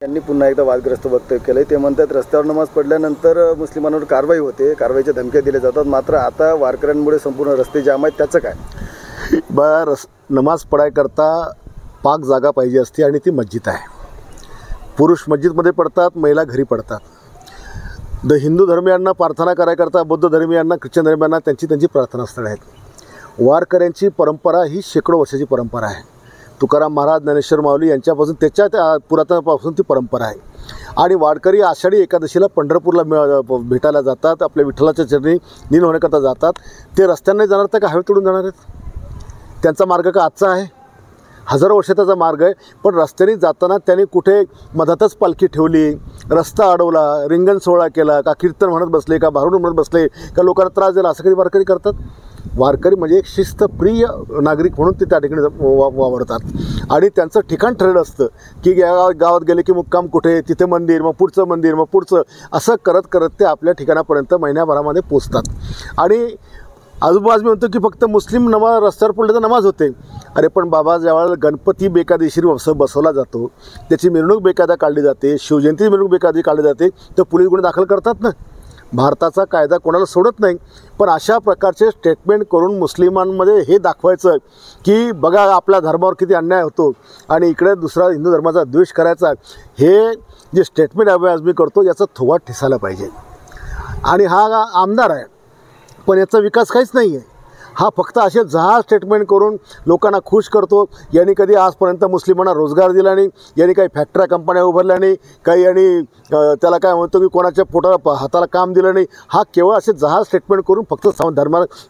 त्यांनी पुन्हा एकदा वादग्रस्त वक्तव्य केलं. ते म्हणतात रस्त्यावर नमाज पडल्यानंतर मुस्लिमांवर कारवाई होते, कारवाईच्या धमक्या दिल्या जातात, मात्र आता वारकऱ्यांमुळे संपूर्ण रस्ते जाम आहेत, त्याचं काय? नमाज पडायकरता पाक जागा पाहिजे असते आणि ती मस्जिद आहे. पुरुष मस्जिदमध्ये पडतात, महिला घरी पडतात. हिंदू धर्मियांना प्रार्थना करायकरता, बौद्ध धर्मियांना, ख्रिश्चन धर्मियांना त्यांची प्रार्थनास्थळं आहेत. वारकऱ्यांची परंपरा ही शेकडो वर्षाची परंपरा आहे. तुकाराम महाराज, ज्ञानेश्वर माऊली यांच्यापासून त्या पुरातनापासून ती परंपरा आहे. आणि वारकरी आषाढी एकादशीला पंढरपूरला भेटायला जातात, आपल्या विठ्ठलाच्या चरणी लीन होण्याकरता जातात. ते रस्त्यांना जाणार तर का हवे तोडून जाणार आहेत? त्यांचा मार्ग का आजचा आहे? हजारो वर्षाचा मार्ग आहे. पण रस्त्याने जाताना त्यांनी कुठे मधातच पालखी ठेवली, रस्ता अडवला, रिंगण सोहळा केला, का कीर्तन म्हणत बसले, का भारुड म्हणत बसले, का लोकांना त्रास दिला, असं कधी वारकरी करतात? वारकरी म्हणजे एक शिस्तप्रिय नागरिक म्हणून ते त्या ठिकाणी वावरतात. आणि त्यांचं ठिकाण ठरलं असतं की गावात गेले की मुक्काम कुठे, तिथे मंदिर, मग पुढचं मंदिर, मग पुढचं, असं करत करत ते आपल्या ठिकाणापर्यंत महिन्याभरामध्ये पोचतात. आणि आजूबाजू मी म्हणतो की फक्त मुस्लिम नमाज रस्त्यावर पडले तर नमाज होते. अरे पण बाबा, ज्यावेळेला गणपती बेकायदेशीर बसवला जातो, त्याची मिरवणूक बेकायदा काढली जाते, शिवजयंती मिरवणूक बेकायदा काढली जाते, तर पोलीस गुन्हे दाखल करतात ना. भारताचा कायदा कोणाला सोडत नाही. पण अशा प्रकारचे स्टेटमेंट करून मुस्लिमांमध्ये हे दाखवायचं की बघा आपल्या धर्मावर किती अन्याय होतो आणि इकडे दुसरा हिंदू धर्माचा द्वेष करायचा, हे जे स्टेटमेंट आज मी करतो याचा थोवा ठिसायला पाहिजे. आणि हा आमदार आहे, पण याचा विकास काहीच नाही आहे. हा फक्त असे जहाज स्टेटमेंट करून लोकांना खुश करतो. यांनी कधी आजपर्यंत मुस्लिमांना रोजगार दिला नाही, यांनी काही फॅक्टऱ्या कंपन्या उभारल्या नाही, काही यांनी त्याला काय म्हणतो की कोणाच्या पोटाला हाताला काम दिलं नाही. हा केवळ असे जहाज स्टेटमेंट करून फक्त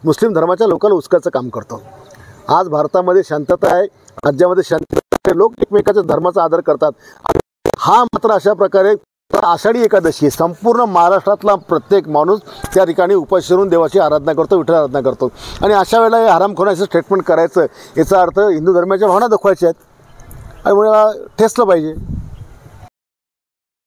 मुस्लिम धर्माच्या लोकांना उचकायचं काम करतो. आज भारतामध्ये शांतता आहे, राज्यामध्ये शांतता आहे, लोक एकमेकाच्या धर्माचा आदर करतात. हा मात्र अशा प्रकारे आषाढी एकादशी संपूर्ण महाराष्ट्रातला प्रत्येक माणूस त्या ठिकाणी उपास करून देवाची आराधना करतो, विठ्ठल आराधना करतो. आणि अशा वेळेला हे हरामखोराचं स्टेटमेंट करायचं, याचा अर्थ हिंदू धर्माच्या भावना दाखवायच्या आहेत आणि ठेचलं पाहिजे.